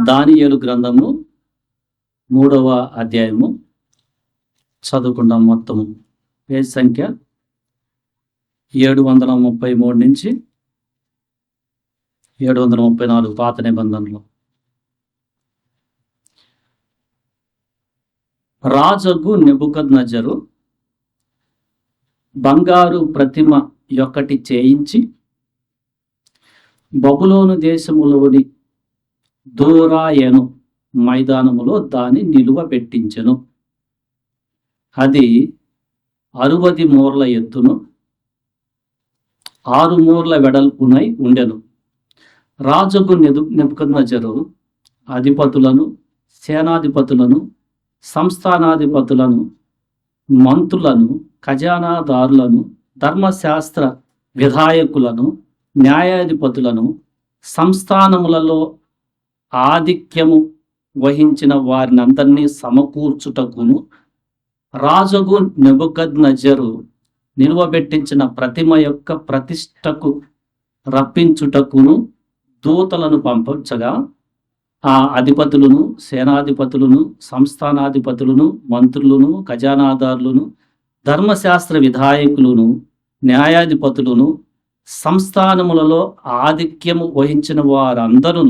దానియేలు గ్రంథము 3వ అధ్యాయము చదువుకుందాం. మొత్తము పేజ్ సంఖ్య 733 నుంచి 734 పాత నిబంధనలు. రాజగు నెబుకద్నెజరు బంగారు ప్రతిమ ఒకటి చేయించి బబులోను దేశములోని దూరాయను మైదానములో దాన్ని నిలువ పెట్టించెను. అది 60 మూరల ఎత్తును 6 మూరల వెడల్పునై ఉండెను. రాజుకు నెబుకద్నెజరు అధిపతులను, సేనాధిపతులను, సంస్థానాధిపతులను, మంత్రులను, ఖజానాదారులను, ధర్మశాస్త్ర విధాయకులను, న్యాయాధిపతులను, సంస్థానములలో ఆధిక్యము వహించిన వారినందరినీ సమకూర్చుటకును, రాజుకు నెబుకద్నెజరు నిలువబెట్టించిన ప్రతిమ యొక్క ప్రతిష్టకు రప్పించుటకును దూతలను పంపించగా, ఆ అధిపతులను, సేనాధిపతులను, సంస్థానాధిపతులను, మంత్రులను, ఖజానాదారులను, ధర్మశాస్త్ర విధాయకులను, న్యాయాధిపతులను, సంస్థానములలో ఆధిక్యము వహించిన వారందరూ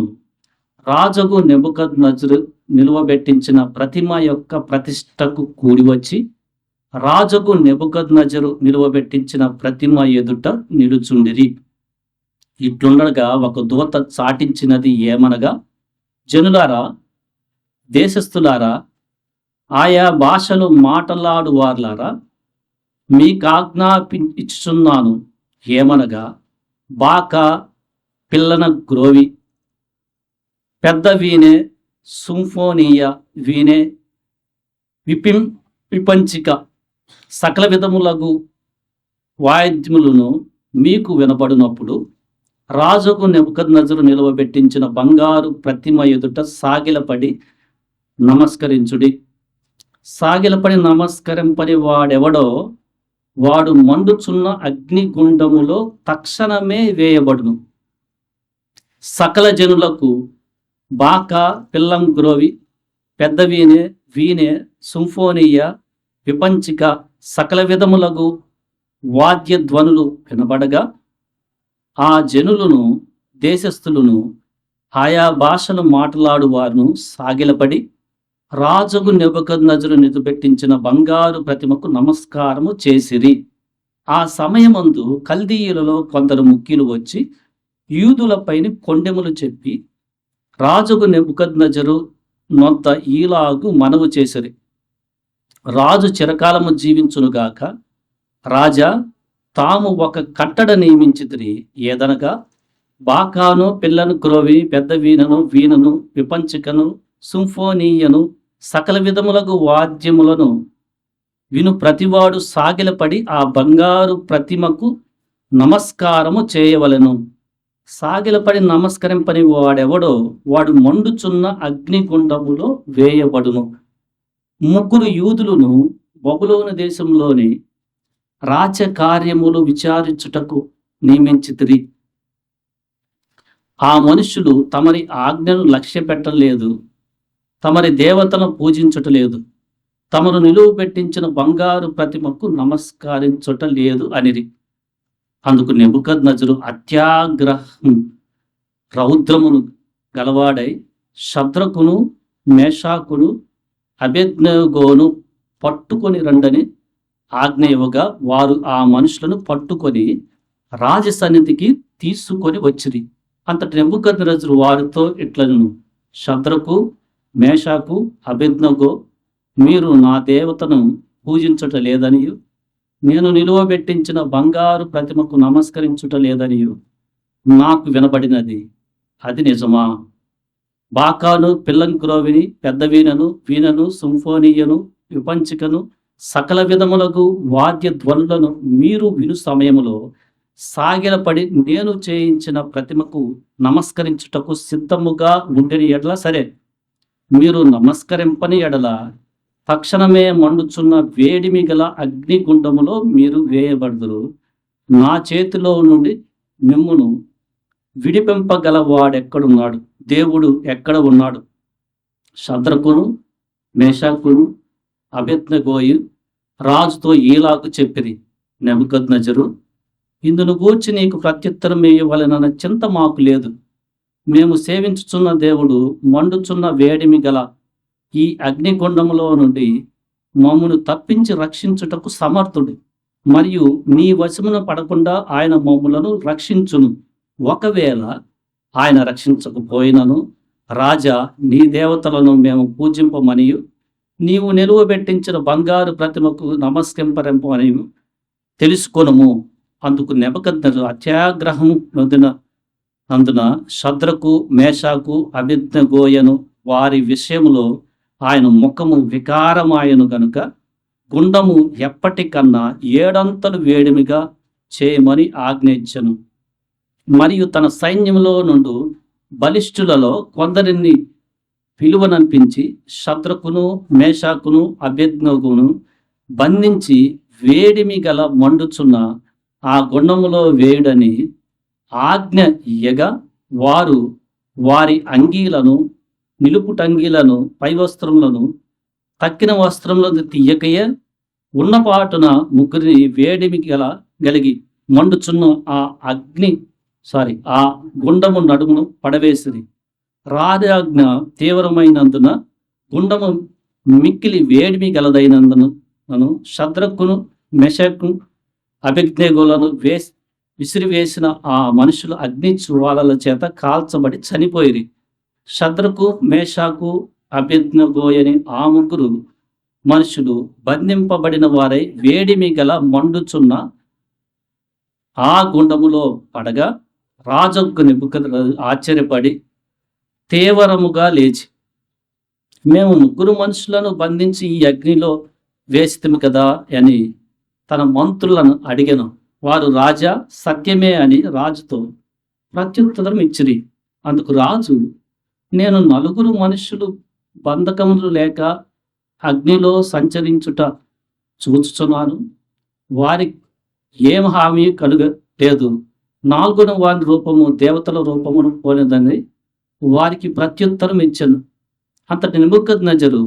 రాజుకు నెబుకద్నెజరు నిలువబెట్టించిన ప్రతిమ యొక్క ప్రతిష్టకు కూడివచ్చి, రాజుకు నెబుకద్నెజరు నిలువబెట్టించిన ప్రతిమ ఎదుట నిలుచుండిరి. ఇట్లుండగా ఒక దూత చాటించినది ఏమనగా, జనులారా, దేశస్థులారా, ఆయా భాషలు మాట్లాడు వార్లారా, మీకు ఆజ్ఞాపించుచున్నాను ఏమనగా, బాకా, పిల్లన గ్రోవి, పెద్ద వీణే, సింఫోనీయ వీణే, విపంచిక, సకల విధములగు వాయిద్యములను మీకు వినపడినప్పుడు రాజుకు నెబుకద్నెజరు నిలువబెట్టించిన బంగారు ప్రతిమ ఎదుట సాగిలపడి నమస్కరించుడి. సాగిలపడి నమస్కరింపని వాడెవడో వాడు మండుచున్న అగ్నిగుండములో తక్షణమే వేయబడును. సకల జనులకు బాకా, పిల్లం గ్రోవి, పెద్ద వీణే, వీణే, సింఫోనీయ, విపంచిక, సకల విధములగు వాద్య ధ్వనులు వినబడగా, ఆ జనులను, దేశస్థులను, ఆయా భాషలు మాట్లాడు వారును సాగిలపడి రాజుకు నెబుకద్నెజరు నిలువబెట్టించిన బంగారు ప్రతిమకు నమస్కారము చేసిరి. ఆ సమయమందు కల్దీయులలో కొందరు ముఖ్యులు వచ్చి యూదులపైన కొండెములు చెప్పి రాజుకు నెబుకద్నెజరు నొద్ద ఈలాగు మనవు చేసిరి. రాజు చిరకాలము జీవించునుగాక. రాజా, తాము ఒక కట్టడ నియమించితిరి. ఏదనగా, బాకాను, పిల్లను గ్రోవి, పెద్ద వీణను, విపంచికను, సింఫోనీయను, సకల విధములకు వాద్యములను విను ప్రతివాడు సాగిలపడి ఆ బంగారు ప్రతిమకు నమస్కారము చేయవలెను. సాగిలపడి నమస్కరింపని వాడెవడో వాడు మండుచున్న అగ్నిగుండములో వేయబడును. 3 యూదులను బబులోను దేశంలోని రాజకార్యములు విచారించుటకు నియమించితిరి. ఆ మనుష్యులు తమరి ఆజ్ఞను లక్ష్య పెట్టలేదు, తమరి దేవతను పూజించుటలేదు, తమను నిలువ పెట్టించిన బంగారు ప్రతిమకు నమస్కరించుటలేదు అనిరి. అందుకు నెబుకద్నెజరు అత్యాగ్రహం రౌద్రమును గలవాడై షద్రకును, మేషాకును, అబేద్నెగోను పట్టుకొని రండని ఆజ్ఞ ఇవ్వగా, వారు ఆ మనుషులను పట్టుకొని రాజసన్నిధికి తీసుకొని వచ్చిరి. అంతటి నెబుకద్నెజరు వారితో ఇట్లను, షద్రకు, మేషాకు, అబేద్నెగో, మీరు నా దేవతను పూజించుట లేదనియు, నేను నిలువబెట్టించిన బంగారు ప్రతిమకు నమస్కరించుట లేదనియు నాకు వినబడినది. అది నిజమా? బాకాను, పిల్లం గ్రోవిని, పెద్ద వీణను, సింఫోనీయను, విపంచికను, సకల విధములకు వాద్య ధ్వనులను మీరు విను సమయములో సాగిలపడి నేను చేయించిన ప్రతిమకు నమస్కరించుటకు సిద్ధముగా ఉండని ఎడల సరే, మీరు నమస్కరింపని ఎడల తక్షణమే మండుచున్న వేడిమి గల అగ్నిగుండములో మీరు వేయబడుదురు. నా చేతిలో నుండి మిమ్మును విడిపింపగల వాడెక్కడున్నాడు? దేవుడు ఎక్కడ ఉన్నాడు? షద్రకును మేషాకును అబేద్నెగోయు రాజుతో ఈలాగు చెప్పిరి, నెబుకద్నెజరు, ఇందును గూర్చి నీకు ప్రత్యుత్తరం ఇయ్యవలెనన్న చింత మాకు లేదు. మేము సేవించుచున్న దేవుడు మండుచున్న వేడిమి గల ఈ అగ్నిగుండములో నుండి మమ్మను తప్పించి రక్షించుటకు సమర్థుడు, మరియు నీ వశమున పడకుండా ఆయన మమ్ములను రక్షించును. ఒకవేళ ఆయన రక్షించకపోయినను రాజా, నీ దేవతలను మేము పూజింపమనియు నీవు నిలువబెట్టించిన బంగారు ప్రతిమకు నమస్కరింపమనియు తెలుసుకొనుము. అందుకు నెబుకద్నెజరు అత్యాగ్రహము అందున షద్రకు మేషాకు అబేద్నెగోయను వారి విషయములో ఆయన ముఖము వికారమాయను గనుక గుండము ఎప్పటికన్నా 7 అంతలు వేడిమిగా చేయమని ఆజ్ఞయించెను. మరియు తన సైన్యములో నుండి బలిష్ఠులలో కొందరిని పిలువనంపించి షద్రకును మేషాకును అబేద్నెగోను బంధించి వేడిమి గల మండుచున్న ఆ గుండములో వేయుడని ఆజ్ఞ ఇయ్యగా వారు వారి అంగీలను, నిలుపుటంగీలను, పై వస్త్రములను తక్కిన వస్త్రములను తీయకయే ఉన్నపాటున ముగ్గురిని వేడిమి కలిగి మండుచున్న ఆ గుండము నడుమును పడవేసిరి. రాజాజ్ఞ తీవ్రమైనందున గుండము మిక్కిలి వేడిమి గలదైనందున షద్రకును మేషాకు అబేద్నెగోలను విసిరివేసిన ఆ మనుషులు అగ్ని జ్వాలల చేత కాల్చబడి చనిపోయిరి. షద్రకు మేషాకు అబేద్నెగోయని ఆ ముగ్గురు మనుషులు బంధింపబడిన వారై వేడిమి గల మండుచున్న ఆ గుండములో పడగా రాజొక్క నెబుకద్నెజరు ఆశ్చర్యపడి తీవ్రముగా లేచి, మేము ముగ్గురు మనుషులను బంధించి ఈ అగ్నిలో వేసితిమి కదా అని తన మంత్రులను అడిగెను. వారు రాజా, సత్యమే అని రాజుతో ప్రత్యుత్తరం ఇచ్చిరి. అందుకు రాజు, నేను 4 మనుషులు బంధకములు లేక అగ్నిలో సంచరించుట చూచుచున్నాను, వారికి ఏం హామీ కలుగలేదు. 4వ వారి రూపము దేవతల రూపమును పోలేదని వారికి ప్రత్యుత్తరం ఇచ్చెను. అంతటి నెబుకద్నెజరు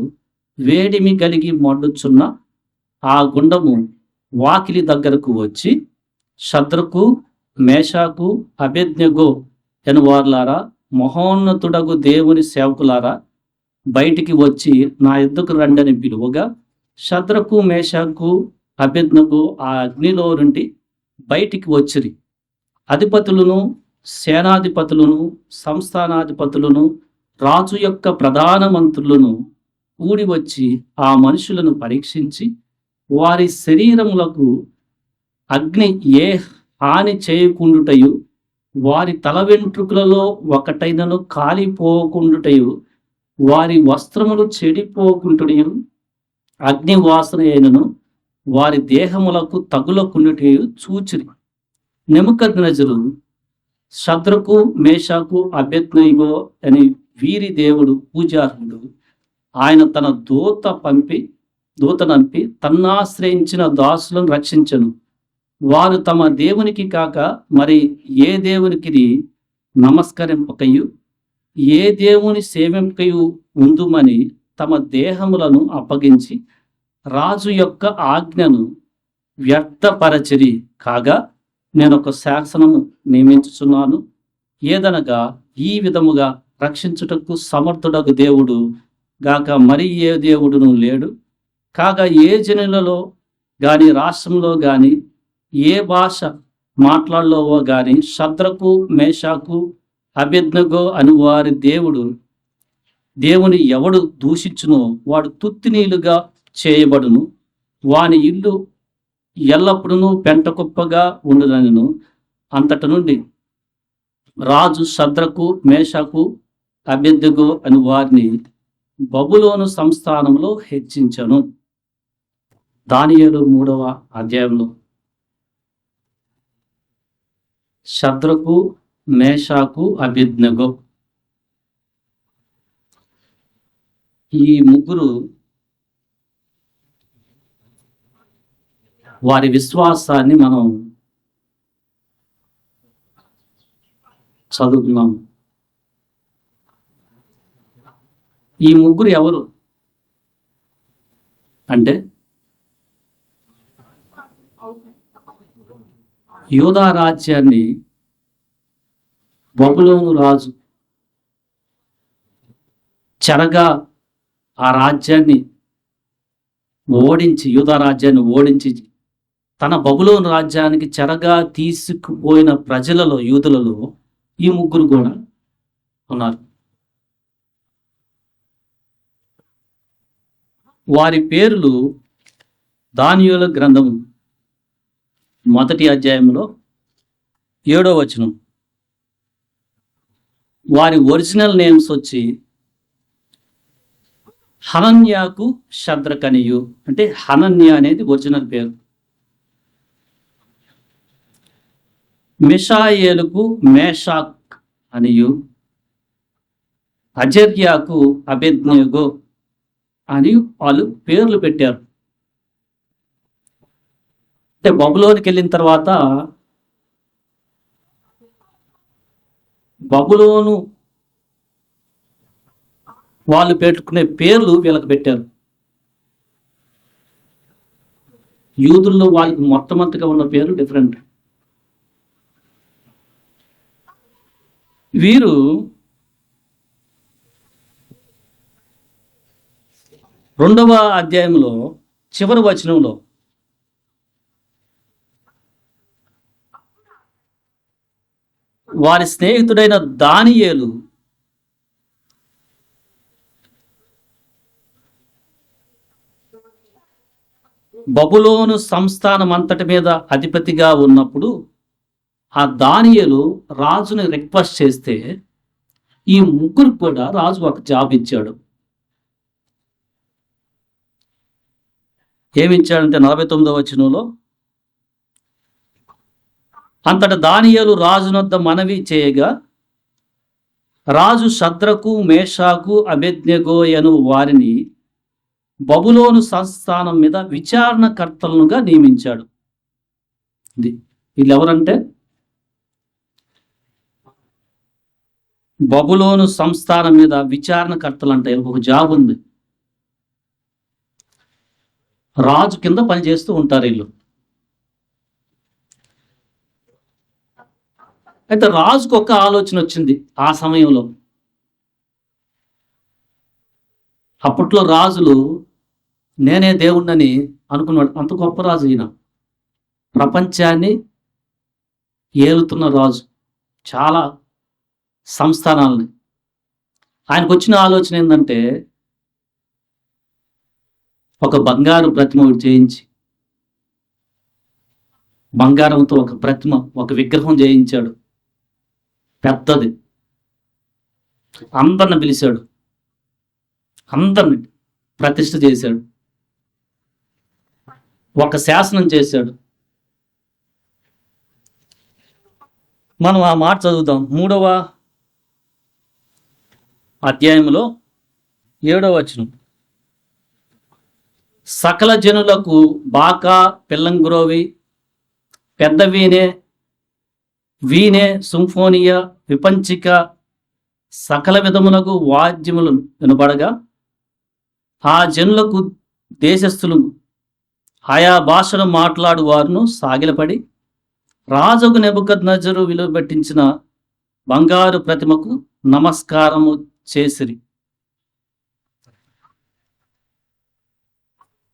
వేడిమి కలిగి మండుచున్న ఆ గుండము వాకిలి దగ్గరకు వచ్చి, షద్రకు మేషాకు అబేద్నెగో అని వారులారా, మహోన్నతుడగు దేవుని సేవకులారా, బయటికి వచ్చి నా ఎద్దుకు రండని పిలువగా షద్రకు మేషాకు అబేద్నెగో ఆ అగ్నిలో నుండి బయటికి వచ్చిరి. అధిపతులను, సేనాధిపతులను, సంస్థానాధిపతులను, రాజు యొక్క ప్రధాన మంత్రులను కూడి వచ్చి ఆ మనుషులను పరీక్షించి వారి శరీరములకు అగ్ని ఏ హాని చేయకుండుటయు, వారి తల వెంట్రుకలలో ఒకటైనను కాలిపోకుండుటయు, వారి వస్త్రములు చెడిపోకుంటుటయు, అగ్ని వాసన అయినను వారి దేహములకు తగులకుండుటయు చూచిరి. నెబుకద్నెజరు షద్రకు మేషాకు అబేద్నెగో అని వీరి దేవుడు పూజార్హుడు, ఆయన తన దూతనంపి తన్నాశ్రయించిన దాసులను రక్షించెను. వారు తమ దేవునికి కాక మరి ఏ దేవునికి నమస్కరింపకయు ఏ దేవుని సేవింపకయు ఉందుమని తమ దేహములను అప్పగించి రాజు యొక్క ఆజ్ఞను వ్యర్థపరచిరి. కాగా నేను ఒక శాసనము నియమించుచున్నాను, ఏదనగా ఈ విధముగా రక్షించుటకు సమర్థుడగు దేవుడు గాక మరి ఏ దేవుడును లేడు. కాగా ఏ జనులలో గాని, రాష్ట్రంలో గాని, ఏ భాష మాట్లాడలోవో గాని షద్రకు మేషాకు అబేద్నెగో అని వారి దేవుని ఎవడు దూషించునో వాడు తుత్తినీలుగా చేయబడును, వాని ఇల్లు ఎల్లప్పుడూ పెంటకుప్పగా ఉండునను. అంతట నుండి రాజు షద్రకు మేషాకు అబేద్నెగో అని వారిని బబులోను సంస్థానంలో హెచ్చించను. దానియేలు 3వ అధ్యాయంలో షద్రకు మేషాకు అబేద్నెగో ఈ ముగ్గురు వారి విశ్వాసాన్ని మనం చదువుతున్నాం. ఈ ముగ్గురు ఎవరు అంటే యూదా రాజ్యాన్ని బబులోను రాజు చెరగా ఆ రాజ్యాన్ని ఓడించి, యూదా రాజ్యాన్ని ఓడించి తన బబులోను రాజ్యానికి చెరగా తీసుకుపోయిన ప్రజలలో, యూదులలో ఈ ముగ్గురు కూడా ఉన్నారు. వారి పేర్లు దానియేలు గ్రంథము 1వ అధ్యాయంలో 7వ వచనం. వారి ఒరిజినల్ నేమ్స్ వచ్చి హనన్యాకు శద్రకనియు, అంటే హనన్య అనేది ఒరిజినల్ పేరు. మిషాయేలుకు మేషాక్ అనియు, అజర్యాకు అబేద్నెగో అని వాళ్ళు పేర్లు పెట్టారు. అంటే బబులోనికి వెళ్ళిన తర్వాత బబులోను వాళ్ళు పెట్టుకునే పేర్లు వీళ్ళకి పెట్టారు. యూదుల్లో వాళ్ళకి మొట్టమొదటిగా ఉన్న పేరు డిఫరెంట్. వీరు రెండవ అధ్యాయంలో చివరి వచనంలో వారి స్నేహితుడైన దానియేలు బబులోను సంస్థానం అంతటి మీద అధిపతిగా ఉన్నప్పుడు ఆ దానియేలు రాజుని రిక్వెస్ట్ చేస్తే ఈ ముగ్గురు కూడా రాజు ఒక జాబ్ ఇచ్చాడు. ఏమిచ్చాడంటే 49వ వచనంలో, అంతటా దానియేలు రాజునొద్ద మనవి చేయగా రాజు శద్రకు మేషాకు అబేద్నెగోయను వారిని బబులోను సంస్థానం మీద విచారణకర్తలుగా నియమించాడు. వీళ్ళు ఎవరంటే బబులోను సంస్థానం మీద విచారణకర్తలు అంటే ఒక జాబ్ ఉంది. రాజు కింద పనిచేస్తూ ఉంటారు వీళ్ళు. అయితే రాజుకు ఒక ఆలోచన వచ్చింది ఆ సమయంలో. అప్పట్లో రాజులు నేనే దేవుణ్ణని అనుకున్నాడు. అంత గొప్ప రాజు ఈయన, ప్రపంచాన్ని ఏలుతున్న రాజు, చాలా సంస్థానాలని. ఆయనకు వచ్చిన ఆలోచన ఏంటంటే ఒక బంగారు ప్రతిమ చేయించి, బంగారంతో ఒక ప్రతిమ, ఒక విగ్రహం చేయించాడు పెద్దది. అందరిని పిలిచాడు, అందరిని ప్రతిష్ఠ చేశాడు, ఒక శాసనం చేశాడు. మనం ఆ మాట చదువుదాం. 3వ అధ్యాయంలో 7వ వచనం. సకల జనులకు బాకా, పిల్లంగ్రోవి, పెద్ద వీణే, సింఫోనియా, విపంచిక, సకల విధములకు వాద్యములు వినబడగా ఆ జనులకు దేశస్థులు ఆయా భాషను మాట్లాడు వారును సాగిలపడి రాజుకు నెబుకద్నెజరు విలువ పెట్టించిన బంగారు ప్రతిమకు నమస్కారము చేసిరి.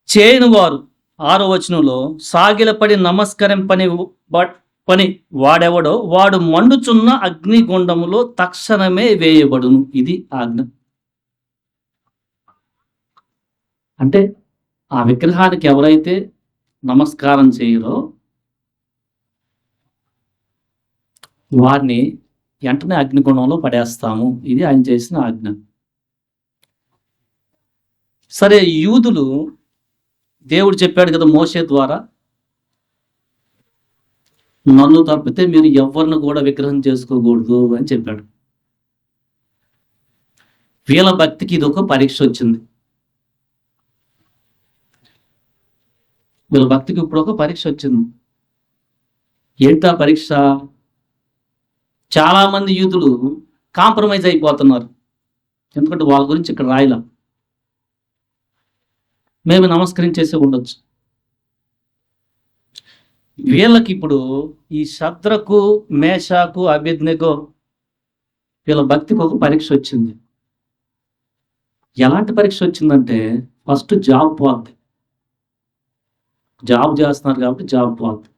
చేయని వారు 6వ వచనంలో సాగిలపడి నమస్కరింపని వాడెవడో వాడు మండుచున్న అగ్నిగుండములో తక్షణమే వేయబడును. ఇది ఆజ్ఞ. అంటే ఆ విగ్రహానికి ఎవరైతే నమస్కారం చేయరో వారిని వెంటనే అగ్నిగుండంలో పడేస్తాము. ఇది ఆయన చేసిన ఆజ్ఞ. సరే, యూదులు దేవుడు చెప్పాడు కదా మోషే ద్వారా, నన్ను తప్పితే మీరు ఎవరిని కూడా విగ్రహం చేసుకోకూడదు అని చెప్పాడు. వీళ్ళ భక్తికి ఇది ఒక పరీక్ష వచ్చింది. వీళ్ళ భక్తికి ఇప్పుడు ఒక పరీక్ష వచ్చింది. ఏంటా పరీక్ష? చాలా మంది యూదులు కాంప్రమైజ్ అయిపోతున్నారు. ఎందుకంటే వాళ్ళ గురించి ఇక్కడ రాయలా. మేము నమస్కరించేసి ఉండొచ్చు. వీళ్ళకి ఇప్పుడు ఈ శద్రకు, మేషాకు, అబేద్నెగో వీళ్ళ భక్తికి ఒక పరీక్ష వచ్చింది. ఎలాంటి పరీక్ష వచ్చిందంటే ఫస్ట్ జాబ్ పోద్ది. జాబ్ చేస్తున్నారు కాబట్టి జాబ్ పోద్ది.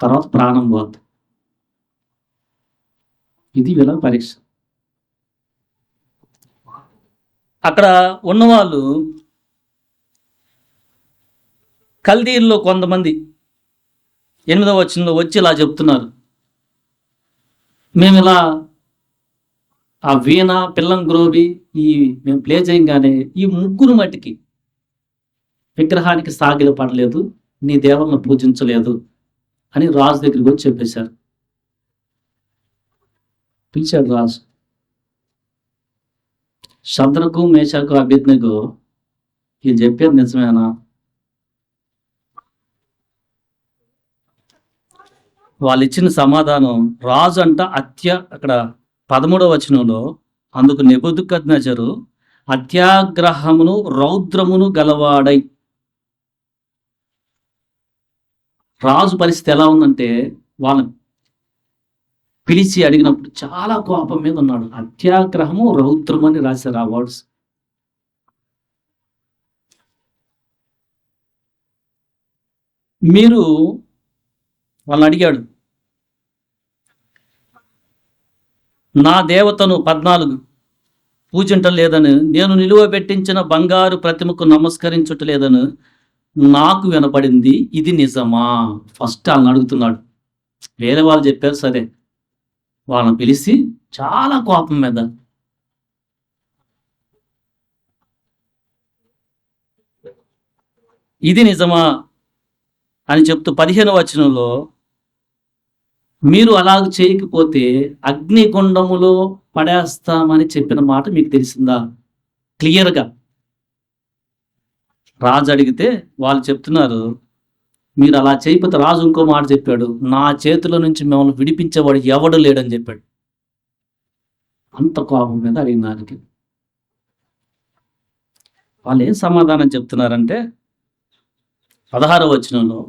తర్వాత ప్రాణం పోద్ది. ఇది వీళ్ళ పరీక్ష. అక్కడ ఉన్నవాళ్ళు కల్దీల్లో కొంతమంది 8వ వచనంలో వచ్చి ఇలా చెప్తున్నారు, మేము ఇలా ఆ వీణ, పిల్లం గ్రోవి మేము ప్లే చేయంగానే ఈ ముగ్గురు మట్టికి విగ్రహానికి సాగిల పడలేదు, నీ దేవులను పూజించలేదు అని రాజు దగ్గరికి వచ్చి చెప్పేశారు. పిలిచాడు రాజు. శద్రకు, మేషాకు, అబేద్నెగో ఇది చెప్పేది నిజమేనా? వాళ్ళు ఇచ్చిన సమాధానం రాజు అంట అక్కడ 13వ వచనంలో, అందుకు నెబుకద్నెజరు అత్యాగ్రహమును రౌద్రమును గలవాడై. రాజు పరిస్థితి ఎలా ఉందంటే వాళ్ళని పిలిచి అడిగినప్పుడు చాలా కోపం మీద ఉన్నాడు. అత్యాగ్రహము రౌద్రము అని రాశారు ఆ వర్డ్స్. మీరు వాళ్ళని అడిగాడు, నా దేవతను 14 పూజించటం లేదని, నేను నిలువ పెట్టించిన బంగారు ప్రతిమకు నమస్కరించటలేదని నాకు వినపడింది, ఇది నిజమా? ఫస్ట్ వాళ్ళని అడుగుతున్నాడు. వేరే వాళ్ళు చెప్పారు సరే, వాళ్ళని పిలిచి చాలా కోపం మీద, ఇది నిజమా అని చెప్తూ 15వ వచనంలో, మీరు అలాగ చేయకపోతే అగ్నిగుండములో పడేస్తామని చెప్పిన మాట మీకు తెలిసిందా? క్లియర్గా రాజు అడిగితే వాళ్ళు చెప్తున్నారు, మీరు అలా చేయకపోతే, రాజు ఇంకో మాట చెప్పాడు, నా చేతిలో నుంచి మిమ్మల్ని విడిపించేవాడు ఎవడు లేడని చెప్పాడు. అంత కోపం మీద అడిగిన దానికి వాళ్ళు ఏం సమాధానం చెప్తున్నారంటే 16వ వచనంలో,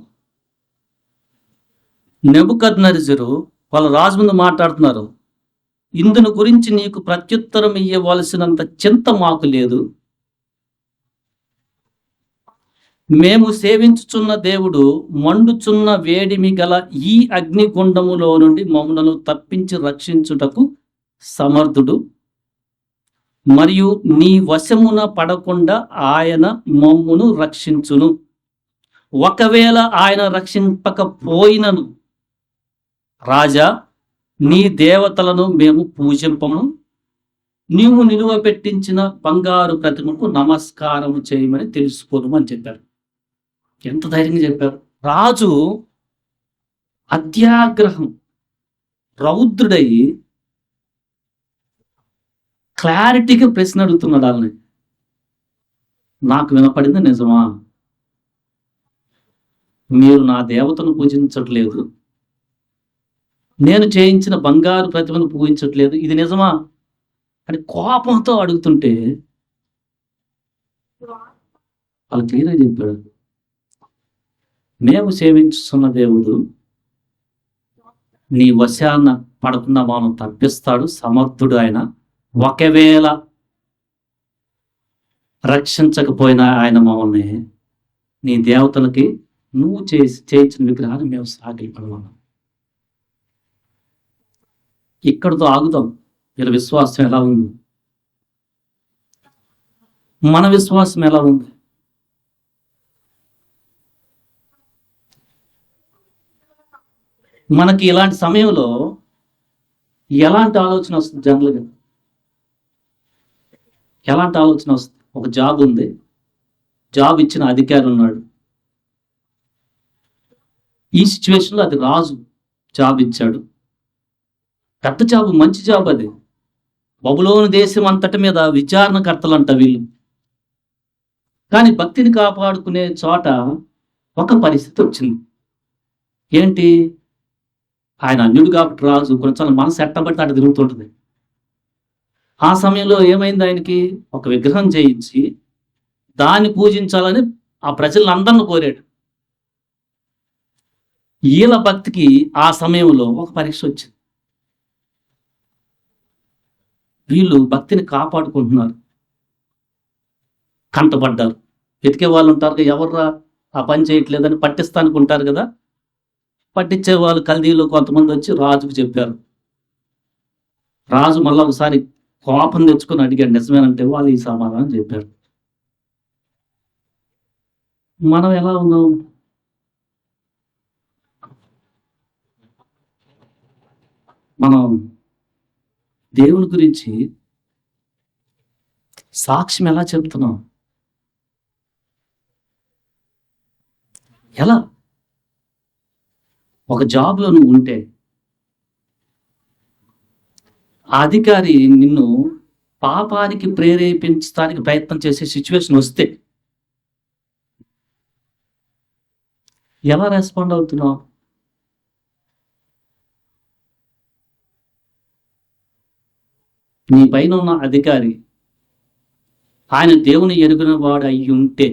నెబుకద్నెజరు వాళ్ళ రాజు ముందు మాట్లాడుతున్నారు, ఇందును గురించి నీకు ప్రత్యుత్తరం ఇయ్యవలసినంత చింత మాకు లేదు. మేము సేవించుచున్న దేవుడు మండుచున్న వేడిమి గల ఈ అగ్నిగుండములో నుండి మమ్మలను తప్పించి రక్షించుటకు సమర్థుడు, మరియు నీ వశమున పడకుండా ఆయన మమ్మును రక్షించును. ఒకవేళ ఆయన రక్షింపకపోయినను రాజా, నీ దేవతలను మేము పూజింపము, నీవు నిలువ పెట్టించిన బంగారు ప్రతిమకు నమస్కారము చేయమని తెలుసుకోను అని చెప్పారు. ఎంత ధైర్యంగా చెప్పారు. రాజు అత్యాగ్రహం రౌద్రుడై క్లారిటీగా ప్రశ్న అడుగుతున్నాడు వాళ్ళని, నాకు వినపడింది నిజమా? మీరు నా దేవతను పూజించట్లేదు, నేను చేయించిన బంగారు ప్రతిమను పూజించట్లేదు, ఇది నిజమా అని కోపంతో అడుగుతుంటే వాళ్ళు క్లియర్గా చెప్పాడు, మేము సేవించుతున్న దేవుడు నీ వశాన పడకుండా మనం తప్పిస్తాడు, సమర్థుడు ఆయన. ఒకవేళ రక్షించకపోయినా ఆయన మమ్మల్ని నీ దేవతలకి నువ్వు చేయించిన విగ్రహాన్ని మేము సాగిపడమన్నాం. ఇక్కడితో ఆగుతాం. వీళ్ళ విశ్వాసం ఎలా ఉంది? మన విశ్వాసం ఎలా ఉంది? మనకి ఇలాంటి సమయంలో ఎలాంటి ఆలోచన వస్తుంది? జనరల్గా ఎలాంటి ఆలోచన వస్తుంది? ఒక జాబ్ ఉంది, జాబ్ ఇచ్చిన అధికారి ఉన్నాడు. ఈ సిచ్యువేషన్లో అది రాజు జాబ్ ఇచ్చాడు, పెద్ద జాబ్, మంచి జాబ్ అది. బబులోను దేశం అంతటి మీద విచారణకర్తలంట వీళ్ళు. కానీ భక్తిని కాపాడుకునే చోట ఒక పరిస్థితి వచ్చింది. ఏంటి? ఆయన అన్యుడు కాబట్టి రాజు కొంచెం మనసు ఎట్టబట్టి అటు తిరుగుతుంటుంది. ఆ సమయంలో ఏమైంది ఆయనకి? ఒక విగ్రహం చేయించి దాన్ని పూజించాలని ఆ ప్రజలందరిని కోరాడు. ఈల భక్తికి ఆ సమయంలో ఒక పరీక్ష వచ్చింది. వీళ్ళు భక్తిని కాపాడుకుంటున్నారు, కంటపడ్డారు. వెతికే వాళ్ళు ఉంటారు, ఎవర్రా ఆ పని చేయట్లేదని పట్టిస్తానికి ఉంటారు కదా. పట్టించే వాళ్ళు కల్దీలో కొంతమంది వచ్చి రాజుకు చెప్పారు. రాజు మళ్ళా ఒకసారి కోపం తెచ్చుకొని అడిగాడు, నిజమేనంటే వాళ్ళు ఈ సమాధానం చెప్పారు. మనం ఎలా ఉన్నాం? మనం దేవుని గురించి సాక్ష్యం ఎలా చెప్తున్నాం? ఎలా? ఒక జాబ్‌లో నువ్వు ఉంటే ఆ అధికారి నిన్ను పాపానికి ప్రేరేపించడానికి ప్రయత్నం చేసే సిచ్యువేషన్ వస్తే ఎలా రెస్పాండ్ అవుతున్నావు? నీ పైన ఉన్న అధికారి ఆయన దేవుని ఎరుగిన వాడు అయి ఉంటే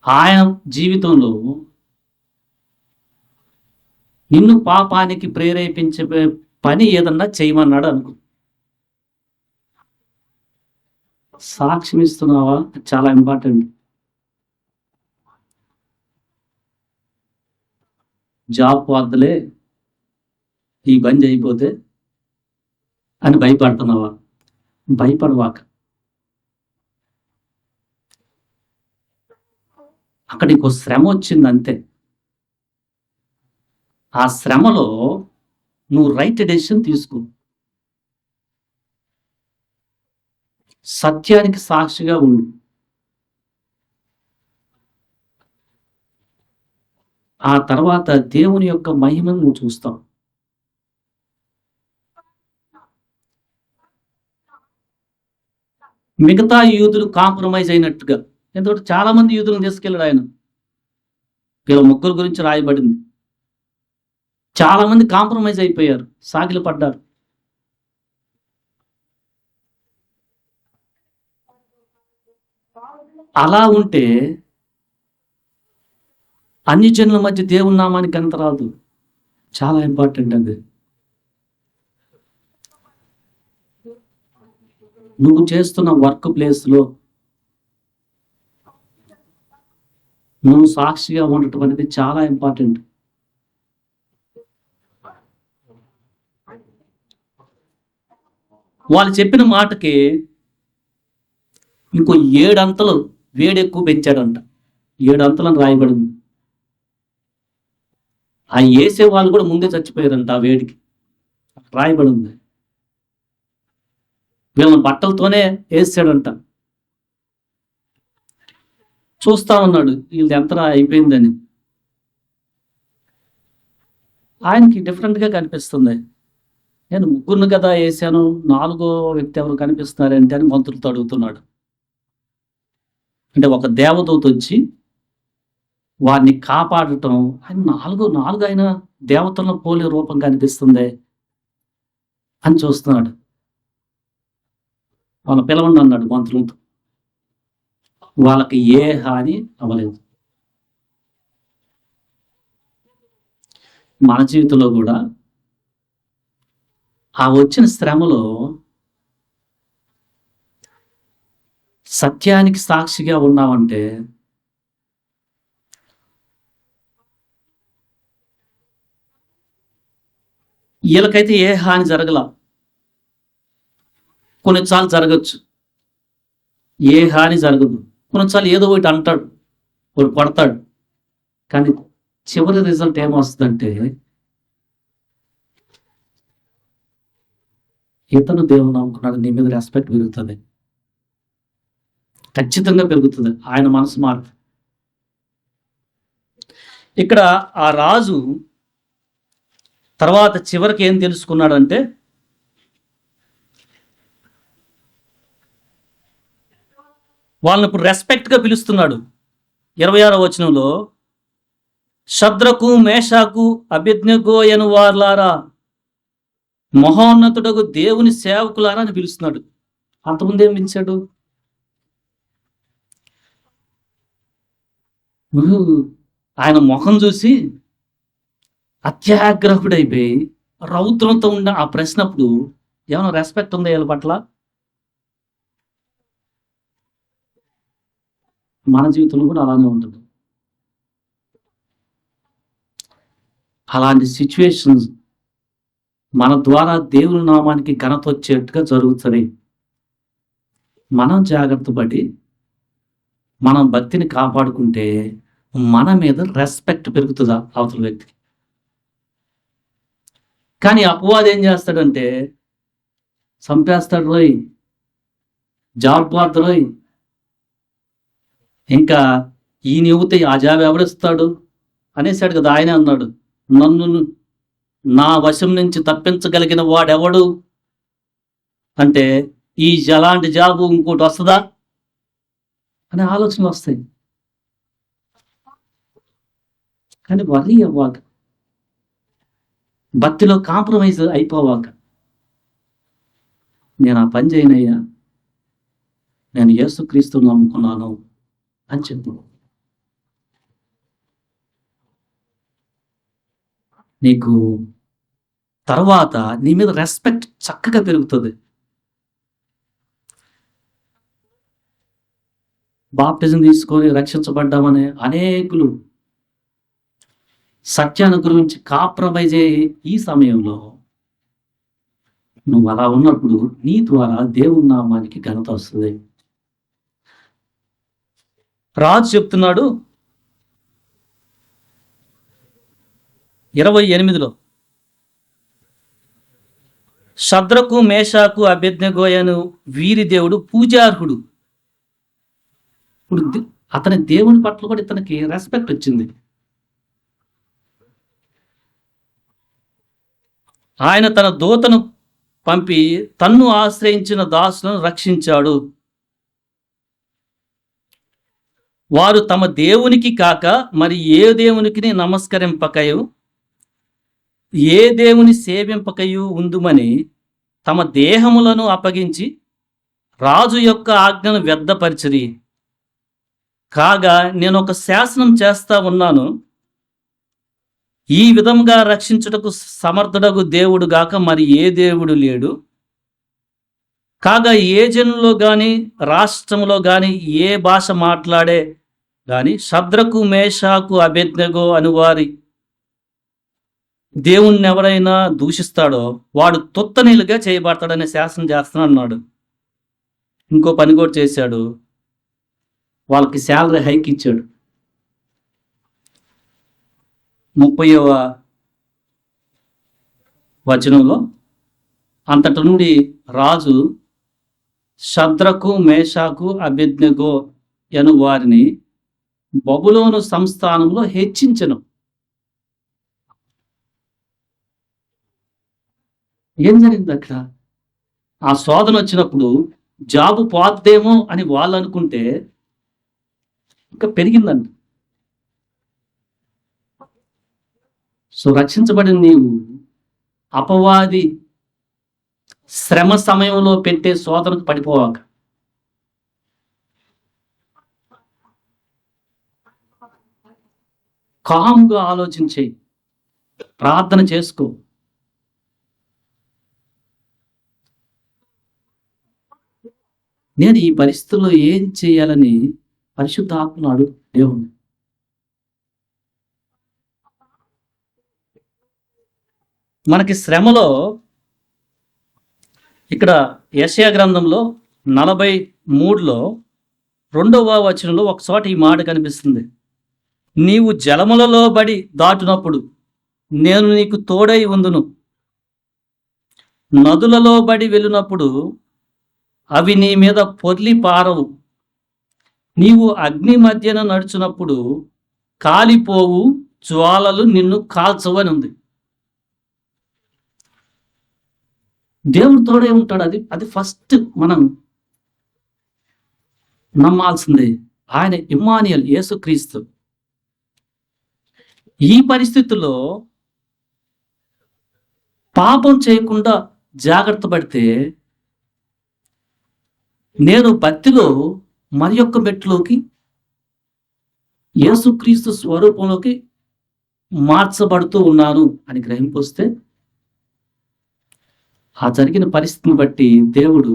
ఆయన జీవితంలో నిన్ను పాపానికి ప్రేరేపించే పని ఏదన్నా చేయమన్నాడు అనుకో, సాక్ష్యం ఇస్తున్నావా? చాలా ఇంపార్టెంట్. జాబ్ పోద్దులే, ఈ బంద్ అయిపోతే అని భయపడుతున్నావా? భయపడవాక. అక్కడ నీకు శ్రమ వచ్చింది అంతే. ఆ శ్రమలో నువ్వు రైట్ డెసిషన్ తీసుకో. సత్యానికి సాక్షిగా ఉండు. ఆ తర్వాత దేవుని యొక్క మహిమను నువ్వు చూస్తావు. మిగతా యూదులు కాంప్రమైజ్ అయినట్టుగా, ఎందుకంటే చాలా మంది యూదులను తీసుకెళ్ళాడు ఆయన. వీళ్ళ ముగ్గురు గురించి రాయబడింది. చాలా మంది కాంప్రమైజ్ అయిపోయారు, సాగిలు పడ్డారు. అలా ఉంటే అన్ని జనుల మధ్య దేవుని నామానికి ఘనత రాదు. చాలా ఇంపార్టెంట్ అది. నువ్వు చేస్తున్న వర్క్ ప్లేస్లో నువ్వు సాక్షిగా ఉండటం అనేది చాలా ఇంపార్టెంట్. వాళ్ళు చెప్పిన మాటకి ఇంకో 7 అంతలు వేడి ఎక్కువ పెంచాడంట. 7 అంతలని రాయబడింది. ఆ వేసే వాళ్ళు కూడా ముందే చచ్చిపోయారంట ఆ వేడికి, రాయబడింది. వీళ్ళని బట్టలతోనే వేసాడంట. చూస్తా ఉన్నాడు వీళ్ళది ఎంత అయిపోయిందని. ఆయనకి డిఫరెంట్గా కనిపిస్తుంది. నేను ముగ్గురిని కదా వేసాను, 4వ వ్యక్తి ఎవరు కనిపిస్తున్నారంటే అని మంత్రులతో అడుగుతున్నాడు. అంటే ఒక దేవదూత వచ్చి వారిని కాపాడటం, ఆయన నాలుగు ఆయన దేవతలను పోలే రూపం కనిపిస్తుంది అని చూస్తున్నాడు. వాళ్ళ పిలవండి అన్నాడు మంత్రులతో. వాళ్ళకి ఏ హాని అవ్వలేదు. మన జీవితంలో కూడా ఆ వచ్చిన శ్రమలో సత్యానికి సాక్షిగా ఉన్నామంటే వీళ్ళకైతే ఏ హాని జరగల. కొన్నిసార్లు జరగచ్చు, ఏ హాని జరగదు. కొన్నిసార్లు ఏదో ఒకటి అంటాడు, ఒకటి కొడతాడు. కానీ చివరి రిజల్ట్ ఏమొస్తుందంటే ఇతను దేవుని నమ్ముకున్నాడు, నీ మీద రెస్పెక్ట్ పెరుగుతుంది, ఖచ్చితంగా పెరుగుతుంది. ఆయన మనసు మాట. ఇక్కడ ఆ రాజు తర్వాత చివరికి ఏం తెలుసుకున్నాడంటే, వాళ్ళని ఇప్పుడు రెస్పెక్ట్గా పిలుస్తున్నాడు. 26వ వచనంలో, శద్రకు మేషాకు అబేద్నెగో అను వార్లారా, మహోన్నతుడగు దేవుని సేవకులారా అని పిలుస్తున్నాడు. అంతకుముందు ఏం పిలిచాడు? ఆయన ముఖం చూసి అత్యాగ్రహుడైపోయి రౌద్రంతో ఉన్న ఆ ప్రశ్నప్పుడు ఏమైనా రెస్పెక్ట్ ఉందా వీళ్ళ పట్ల? మన జీవితంలో కూడా అలానే ఉంటుంది. అలాంటి సిచ్యువేషన్స్ మన ద్వారా దేవుని నామానికి ఘనత వచ్చేట్టుగా జరుగుతుంది. మనం జాగ్రత్త పడి మనం భక్తిని కాపాడుకుంటే మన మీద రెస్పెక్ట్ పెరుగుతుందా అవతల వ్యక్తికి. కానీ అపవాది ఏం చేస్తాడంటే చంపేస్తాడు రోయ్, జాబ్ పోద్దు రోయ్, ఇంకా ఈ నివ్వుతే ఆ జాబ్ ఎవడిస్తాడు అనేసాడు కదా. ఆయనే అన్నాడు, నన్ను నా వశం నుంచి తప్పించగలిగిన వాడెవడు అంటే ఈ ఎలాంటి జాబు ఇంకోటి వస్తుందా అనే ఆలోచనలు వస్తాయి. కానీ వరి అవ్వాక, భక్తిలో కాంప్రమైజ్ అయిపోవాక, నేను ఆ పని చేయనయ్యా, నేను యేసుక్రీస్తుని నమ్ముకున్నాను అని చెప్పు. నీకు తర్వాత నీ మీద రెస్పెక్ట్ చక్కగా పెరుగుతుంది. బాప్టిజం తీసుకొని రక్షించబడ్డామనే అనేకులు సత్యాన్ని గురించి కాంప్రమైజ్ అయ్యే ఈ సమయంలో నువ్వు అలా ఉన్నప్పుడు నీ ద్వారా దేవుని నామానికి ఘనత వస్తుంది. రాజు చెప్తున్నాడు 28లో, షద్రకు మేషాకు అబేద్నెగోయను వీరి దేవుడు పూజార్హుడు. ఇప్పుడు అతని దేవుని పట్ల కూడా ఇతనికి రెస్పెక్ట్ వచ్చింది. ఆయన తన దూతను పంపి తన్ను ఆశ్రయించిన దాసులను రక్షించాడు. వారు తమ దేవునికి కాక మరి ఏ దేవునికి నమస్కరింపకయు ఏ దేవుని సేవింపకయు ఉందుమని తమ దేహములను అప్పగించి రాజు యొక్క ఆజ్ఞను వ్యర్థపరిచిరి. కాగా నేను ఒక శాసనం చేస్తా ఉన్నాను, ఈ విధంగా రక్షించుటకు సమర్థుడగు దేవుడు గాక మరి ఏ దేవుడు లేడు. కాగా ఏ జనులో గాని రాష్ట్రంలో గాని ఏ భాష మాట్లాడే గాని షద్రకు మేషాకు అబేద్నెగో అనువారి దేవుణ్ణి ఎవరైనా దూషిస్తాడో వాడు తొత్తనీలుగా చేయబడతాడనే శాసనం చేస్తాను అన్నాడు. ఇంకో పని కూడా చేశాడు, వాళ్ళకి శాలరీ హైక్ ఇచ్చాడు. 30వ వచనంలో, అంతటి నుండి రాజు షద్రకు మేషాకు అబేద్నెగో అను వారిని బబులోను సంస్థానంలో హెచ్చించెను. ఏం జరిగింది అక్కడ? ఆ శోధన వచ్చినప్పుడు జాబు పోద్దేమో అని వాళ్ళు అనుకుంటే ఇంకా పెరిగిందండి. సో రక్షించబడిన నీవు అపవాది శ్రమ సమయంలో పెట్టే శోధనకు పడిపోవాక, కామ్గా ఆలోచించే, ప్రార్థన చేసుకో. నేను ఈ పరిస్థితుల్లో ఏం చేయాలని పరిశుద్ధాత్మను అడుగు దేవుణ్ణి. మనకి శ్రమలో ఇక్కడ యెషయా గ్రంథంలో 43లో 2వ వచనంలో ఒక చోట ఈ మాట కనిపిస్తుంది. నీవు జలములలో బడి దాటునప్పుడు నేను నీకు తోడై ఉందును, నదులలో బడి వెళ్ళినప్పుడు అవి నీ మీద పొర్లి పారవు, నీవు అగ్ని మధ్యన నడుచునప్పుడు కాలిపోవు, జ్వాలలు నిన్ను కాల్చవని ఉంది. దేవుడు తోడే ఉంటాడు. అది ఫస్ట్ మనం నమ్మాల్సిందే. ఆయన ఇమ్మానుయేల్, యేసుక్రీస్తు. ఈ పరిస్థితుల్లో పాపం చేయకుండా జాగ్రత్త పడితే నేను భక్తిలో మరి యొక్క మెట్టులోకి యేసుక్రీస్తు స్వరూపంలోకి మార్చబడుతూ ఉన్నాను అని గ్రహింపు వస్తే ఆ జరిగిన పరిస్థితిని బట్టి దేవుడు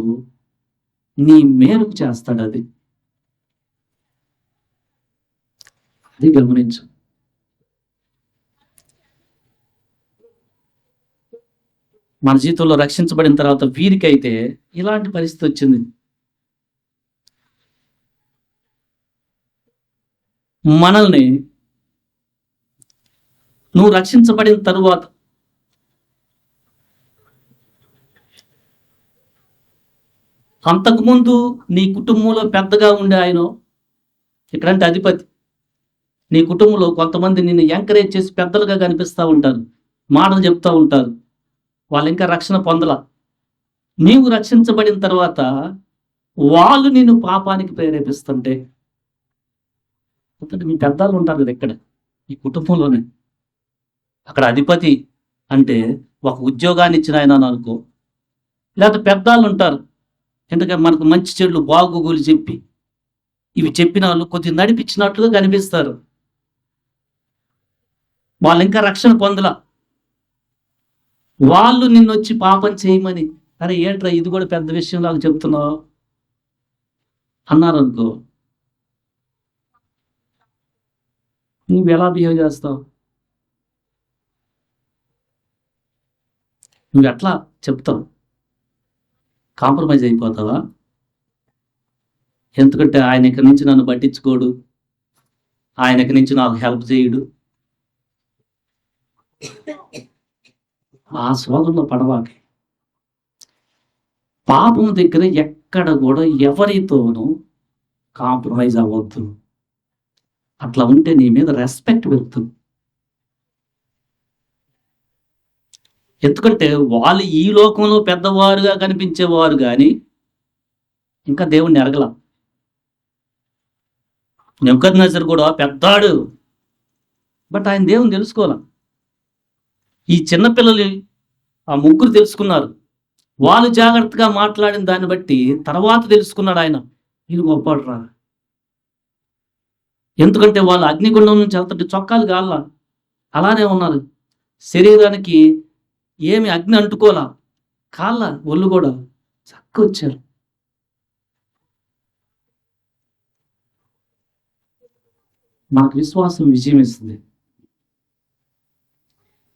నీ మేలుకు చేస్తాడు. అది గమనించు. మన జీవితంలో రక్షించబడిన తర్వాత వీరికైతే ఇలాంటి పరిస్థితి వచ్చింది. మనల్ని నువ్వు రక్షించబడిన తరువాత అంతకుముందు నీ కుటుంబంలో పెద్దగా ఉండే ఆయన, ఇక్కడంటే అధిపతి, నీ కుటుంబంలో కొంతమంది నిన్ను ఎంకరేజ్ చేసి పెద్దలుగా కనిపిస్తూ ఉంటారు, మాటలు చెప్తూ ఉంటారు. వాళ్ళు ఇంకా రక్షణ పొందలా. నీవు రక్షించబడిన తర్వాత వాళ్ళు నిన్ను పాపానికి ప్రేరేపిస్తుంటే, మీ పెద్దలు ఉంటారు కదా ఇక్కడ ఈ కుటుంబంలోనే. అక్కడ అధిపతి అంటే ఒక ఉద్యోగాన్ని ఇచ్చిన ఆయన అని అనుకో, లేకపోతే పెద్దలు ఉంటారు, ఎందుకంటే మనకు మంచి చెడులు బాగోగులు చెప్పి ఇవి చెప్పిన వాళ్ళు కొద్దిగా నడిపించినట్లుగా కనిపిస్తారు. వాళ్ళు ఇంకా రక్షణ పొందలా. వాళ్ళు నిన్ను వచ్చి పాపం చేయమని, అరే ఏంట్రా ఇది కూడా పెద్ద విషయం లాగా చెప్తున్నావు అన్నారు అనుకో, నువ్వు ఎలా బిహేవ్ చేస్తావు? నువ్వు ఎట్లా చెప్తావు? కాంప్రమైజ్ అయిపోతావా? ఎందుకంటే ఆయన ఇక్కడి నుంచి నన్ను పట్టించుకోడు, ఆయన ఇక్కడి నుంచి నాకు హెల్ప్ చేయడు. ఆ శోధనలో పడవాకి. పాపం దగ్గర ఎక్కడ కూడా ఎవరితోనూ కాంప్రమైజ్ అవ్వద్దు. అట్లా ఉంటే నీ మీద రెస్పెక్ట్ పెరుగుతుంది. ఎందుకంటే వాళ్ళు ఈ లోకంలో పెద్దవారుగా కనిపించేవారు కానీ ఇంకా దేవుణ్ణి ఎరగల. నెబుకద్నెజరు కూడా పెద్దాడు, బట్ ఆయన దేవుని తెలుసుకోవాలి. ఈ చిన్నపిల్లలు ఆ ముగ్గురు తెలుసుకున్నారు. వాళ్ళు జాగ్రత్తగా మాట్లాడిన దాన్ని బట్టి తర్వాత తెలుసుకున్నాడు ఆయన, ఈయన గొప్పడురా. ఎందుకంటే వాళ్ళు అగ్నిగుండం నుంచి వెళ్తుంటే చొక్కాలు గాళ్ళ అలానే ఉన్నారు. శరీరానికి ఏమి అగ్ని అంటుకోలా, కాళ్ళ ఒళ్ళు కూడా చక్క వచ్చారు. మనకు విశ్వాసం విజయం ఇస్తుంది.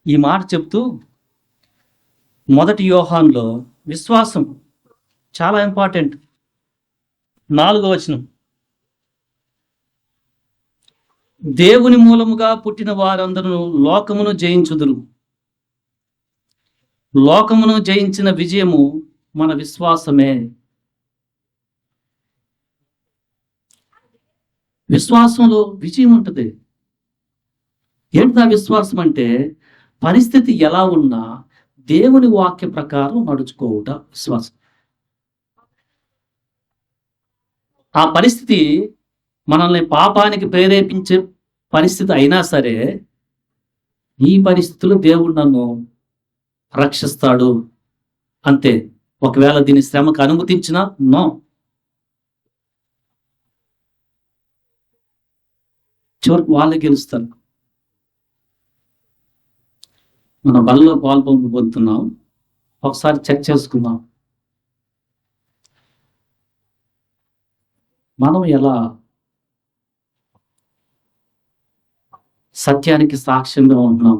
ఈ మాట చెప్తూ మొదటి యోహానులో విశ్వాసం చాలా ఇంపార్టెంట్. 4వ వచనం, దేవుని మూలముగా పుట్టిన వారందరూ లోకమును జయించుదురు, లోకమును జయించిన విజయము మన విశ్వాసమే. విశ్వాసంలో విజయం ఉంటుంది. ఏంటి ఆ విశ్వాసం అంటే, పరిస్థితి ఎలా ఉన్నా దేవుని వాక్య ప్రకారం నడుచుకోవట విశ్వాసం. ఆ పరిస్థితి మనల్ని పాపానికి ప్రేరేపించే పరిస్థితి అయినా సరే, ఈ పరిస్థితుల్లో దేవుడు నన్ను రక్షిస్తాడు అంతే. ఒకవేళ దీని శ్రమకు అనుమతించినా నో, చివరికి వాళ్ళే గెలుస్తారు. మన బలలో పాల్పొందుతున్నాం. ఒకసారి చెక్ చేసుకుందాం, మనం ఎలా సత్యానికి సాక్ష్యంగా ఉంటున్నాం.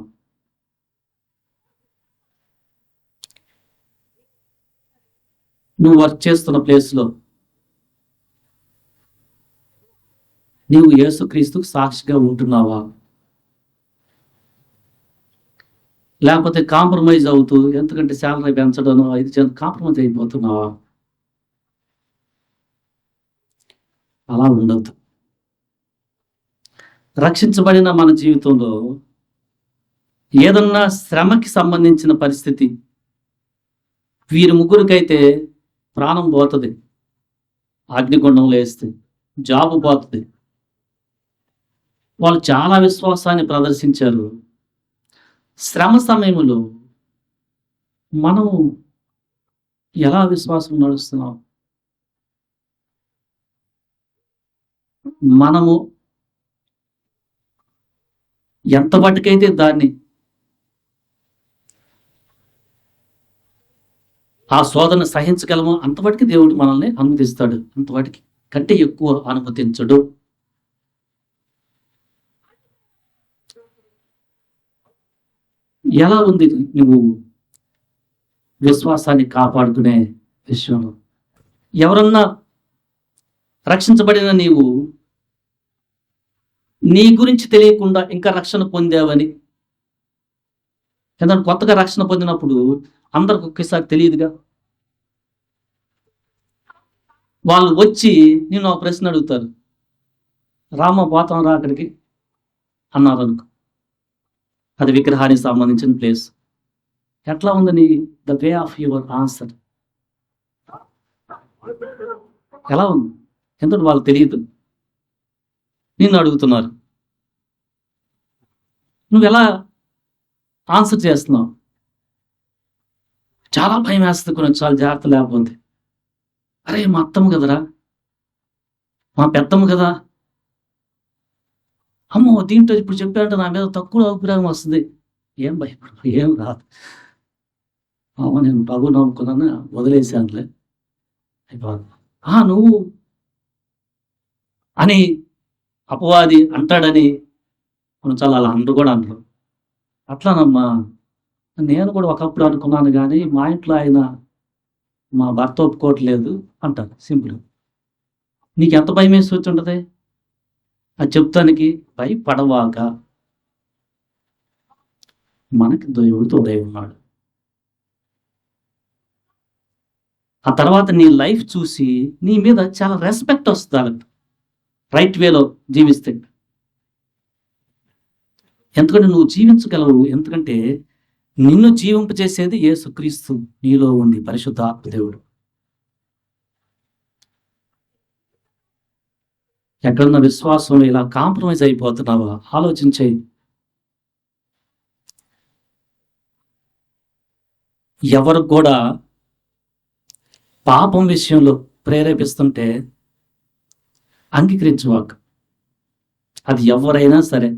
నువ్వు వర్క్ చేస్తున్న ప్లేస్లో నీవు యేసుక్రీస్తుకు సాక్షిగా ఉంటున్నావా? లేకపోతే కాంప్రమైజ్ అవుతూ, ఎందుకంటే శాలరీ పెంచడం ఇది కాంప్రమైజ్ అయిపోతున్నావా? అలా ఉండద్దు. రక్షించబడిన మన జీవితంలో ఏదన్నా శ్రమకి సంబంధించిన పరిస్థితి, వీరి ముగ్గురికైతే ప్రాణం పోతుంది, అగ్నిగుండంలో వేస్తే జాబు పోతుంది. వాళ్ళు చాలా విశ్వాసాన్ని ప్రదర్శించారు. శ్రమ సమయంలో మనం ఎలా విశ్వాసం నడుస్తున్నాం? మనము ఎంత మటుకైతే దాన్ని ఆ శోధన సహించగలమో అంతవరకు దేవుడు మనల్ని అనుమతిస్తాడు. అంతవరకు కంటే ఎక్కువ అనుమతించడు. ఎలా ఉంది నువ్వు విశ్వాసాన్ని కాపాడుకునే విషయంలో? ఎవరన్నా రక్షించబడిన నీవు నీ గురించి తెలియకుండా ఇంకా రక్షణ పొందావని, ఏదైనా కొత్తగా రక్షణ పొందినప్పుడు అందరికి ఒకేసారి తెలియదుగా. వాళ్ళు వచ్చి నేను ఒక ప్రశ్న అడుగుతారు, రామ పోతాం రా అక్కడికి అన్నారు అనుకో, అది విగ్రహానికి సంబంధించిన ప్లేస్. ఎట్లా ఉందని the way of your answer ఎలా ఉంది? ఎందుకంటే వాళ్ళకి తెలియదు, నిన్ను అడుగుతున్నారు, నువ్వు ఎలా ఆన్సర్ చేస్తున్నావు? చాలా భయం వేస్తుంది, కొన్ని చాలా జాగ్రత్త లేకపోతే. అరే మా అత్తమ్మ కదరా, మా పెద్దమ్మ కదా, అమ్మో దీంట్లో ఇప్పుడు చెప్పారంటే నా మీద తక్కువ అభిప్రాయం వస్తుంది. ఏం భయపడ, ఏం రాదు, నేను బాబు నమ్ముకున్నాను వదిలేసానులే అయిపోదు. నువ్వు అని అపవాది అంటాడని మనం చాలా అలా అందరూ కూడా అంటారు. అట్లానమ్మా, నేను కూడా ఒకప్పుడు అనుకున్నాను, కానీ మా ఇంట్లో ఆయన మా భర్త ఒప్పుకోవట్లేదు అంటారు. సింపుల్. నీకు ఎంత భయం వేసి వచ్చి ఉంటుంది అది చెప్తానికి? భయపడవాక మనకి దేవుడితో దయ ఉన్నాడు. ఆ తర్వాత నీ లైఫ్ చూసి నీ మీద చాలా రెస్పెక్ట్ వస్తుంది, రైట్ వేలో జీవిస్తే. ఎందుకంటే నువ్వు జీవించగలవు, ఎందుకంటే నిన్ను జీవింపజేసేది యేసుక్రీస్తు నీలో ఉండి, పరిశుద్ధాత్మ దేవుడు. ఎక్కడన్నా విశ్వాసంలో ఇలా కాంప్రమైజ్ అయిపోతున్నావా? ఆలోచించే. ఎవరు కూడా పాపం విషయంలో ప్రేరేపిస్తుంటే అంగీకరించవాక. అది ఎవరైనా సరే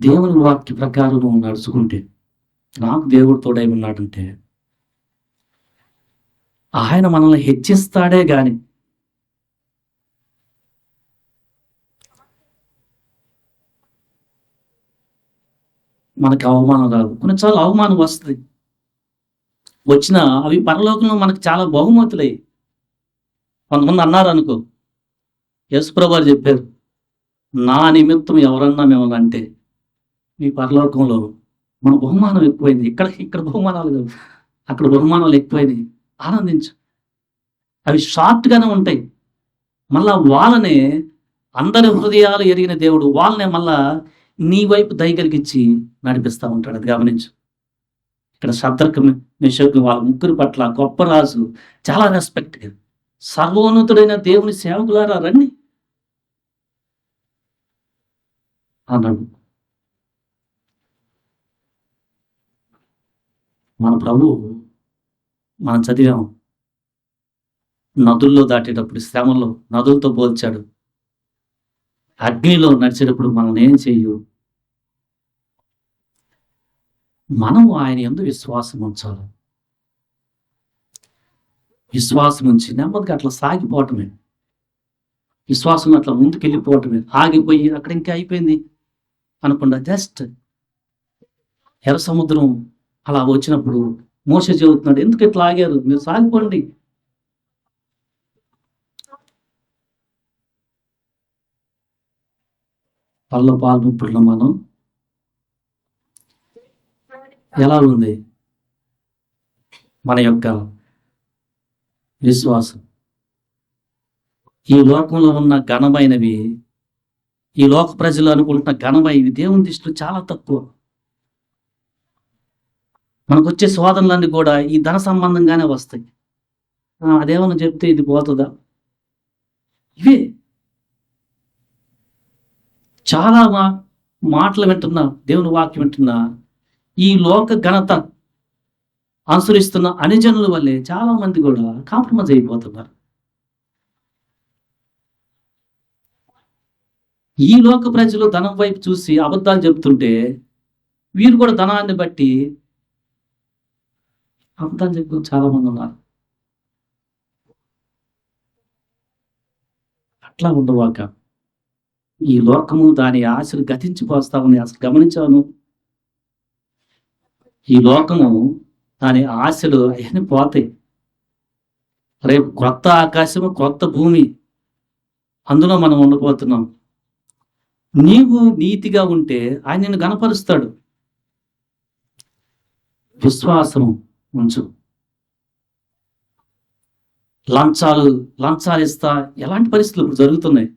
దేవుని వాక్య ప్రకారం నువ్వు నడుచుకుంటే, నాకు దేవుడు తోడై ఉన్నాడంటే ఆయన మనల్ని హెచ్చిస్తాడే గాని మనకి అవమానం రాదు. కొన్నిసార్లు అవమానం వస్తుంది, వచ్చినా అవి పరలోకంలో మనకు చాలా బహుమతులయ్యి. కొంతమంది అన్నారు అనుకో, యేసుప్రభు వారు చెప్పారు, నా నిమిత్తం ఎవరన్నా మిమ్మల్ని అంటే మీ పరలోకంలో మన బహుమానం ఎక్కువైంది. ఇక్కడ బహుమానాలు కాదు, అక్కడ బహుమానాలు ఎక్కువైనాయి. ఆనందించు. అవి షార్ట్గానే ఉంటాయి. మళ్ళా వాళ్ళనే, అందరి హృదయాలు ఎరిగిన దేవుడు వాళ్ళనే మళ్ళా నీ వైపు దయగలిగించి నడిపిస్తూ ఉంటాడు. అది గమనించు. ఇక్కడ శద్రకు మెషకు వాళ్ళ ముగ్గురు పట్ల గొప్ప రాజు చాలా రెస్పెక్ట్. సర్వోన్నతుడైన దేవుని సేవకులారా రండి అన్నాడు. మన ప్రభువు మనం చదివాము, నదుల్లో దాటేటప్పుడు శ్రమలో నదులతో పోల్చాడు. అగ్నిలో నడిచేటప్పుడు మనం ఏం చెయ్యు? మనము ఆయన యందు విశ్వాసం ఉంచాలి. విశ్వాసం ఉంచి నెమ్మదిగా అట్లా సాగిపోవటమే, విశ్వాసం అట్లా ముందుకెళ్ళిపోవటమే. ఆగిపోయి అక్కడ ఇంకా అయిపోయింది అనకుండా జస్ట్ ఎర్ర సముద్రం అలా వచ్చినప్పుడు మోషే చెబుతున్నాడు, ఎందుకు ఇట్లా ఆగారు, మీరు సాగిపోండి. పళ్ళ పాలు ఇప్పుడు మనం ఎలా ఉంది మన యొక్క విశ్వాసం? ఈ లోకంలో ఉన్న ఘనమైనవి, ఈ లోక ప్రజలు అనుకుంటున్న ఘనమైనవి దేవుని దృష్టిలో చాలా తక్కువ. మనకు వచ్చే శోధనలన్నీ కూడా ఈ ధన సంబంధంగానే వస్తాయి. అదేమన్నా చెప్తే ఇది పోతుందా? ఇవే చాలా మాటలు వింటున్నా, దేవుని వాక్యం వింటున్నా, ఈ లోక ఘనత అనుసరిస్తున్న అనుజనుల వల్లే చాలా మంది కూడా కాంప్రమైజ్ అయిపోతున్నారు. ఈ లోక ప్రజలు ధనం వైపు చూసి అబద్ధాలు చెప్తుంటే వీరు కూడా ధనాన్ని బట్టి అబద్ధాలు చెప్పి చాలా మంది ఉన్నారు. అట్లా ఉండవాక ఈ లోకము దాని ఆశలు గతించిపోస్తా ఉన్నాయి. అసలు గమనించాను, ఈ లోకము దాని ఆశలు అవన్నీ పోతాయి. రేపు క్రొత్త ఆకాశము క్రొత్త భూమి, అందులో మనం ఉండబోతున్నాం. నీవు నీతిగా ఉంటే ఆయన నిన్ను గణపరుస్తాడు. విశ్వాసము ఉంచు. లంచాలు ఇస్తా ఎలాంటి పరిస్థితులు ఇప్పుడు జరుగుతున్నాయి.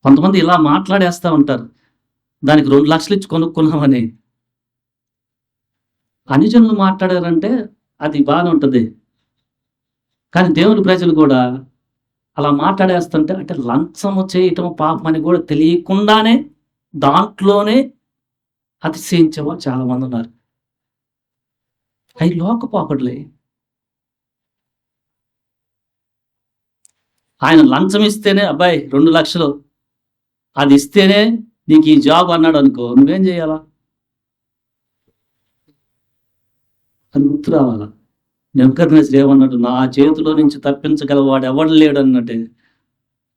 కొంతమంది ఇలా మాట్లాడేస్తా ఉంటారు, దానికి 2 లక్షలు ఇచ్చి కొనుక్కున్నామని. అనుజనులు మాట్లాడారంటే అది బాగానే ఉంటుంది, కానీ దేవుని ప్రజలు కూడా అలా మాట్లాడేస్తుంటే అంటే లంచము చేయటం పాపం అని కూడా తెలియకుండానే దాంట్లోనే అతిశయించేవాళ్ళు చాలా మంది ఉన్నారు. అవి లోక పాపడులే. ఆయన లంచం ఇస్తేనే అబ్బాయి 2 లక్షలు అది ఇస్తేనే నీకు ఈ జాబ్ అన్నాడు అనుకో, నువ్వేం చేయాలా? అది గుర్తు రావాలా. నెబుకద్నెజరు ఏమన్నాడు, నా చేతిలో నుంచి తప్పించగలవాడు ఎవడు లేడు అన్నట్టే.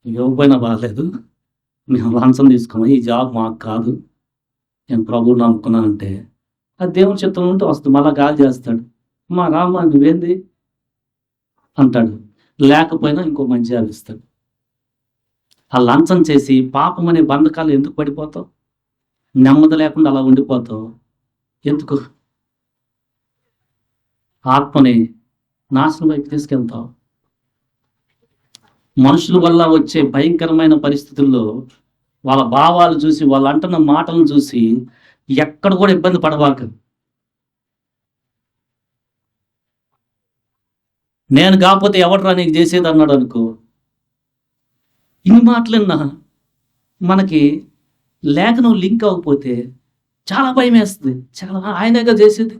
ఇవ్వకపోయినా బాగాలేదు, మేము లంచం తీసుకోమా, ఈ జాబ్ మాకు కాదు, నేను ప్రభువుని నమ్ముకున్నానంటే అది దేవుని చిత్తం ఉంటే వస్తుంది. మళ్ళా గాలి చేస్తాడు, మా రామ్మ నువ్వేంది అంటాడు. లేకపోయినా ఇంకో మంచి జాబ్ ఇస్తాడు. ఆ లంచం చేసి పాపం అనే బంధకాలు ఎందుకు పడిపోతావు? నెమ్మది లేకుండా అలా ఉండిపోతావు ఎందుకు? ఆత్మని నాశనం వైపు తీసుకెళ్తావు. మనుషుల వల్ల వచ్చే భయంకరమైన పరిస్థితుల్లో వాళ్ళ భావాలు చూసి, వాళ్ళు అంటున్న మాటలను చూసి ఎక్కడ కూడా ఇబ్బంది పడవాక. నేను కాకపోతే ఎవడరా నీకు చేసేది అన్నాడు అనుకో, ఇన్ని మాటలన్నా మనకి లేఖనం లింక్ అవ్వకపోతే చాలా భయం వేస్తుంది. చాలా ఆయనగా చేసేది,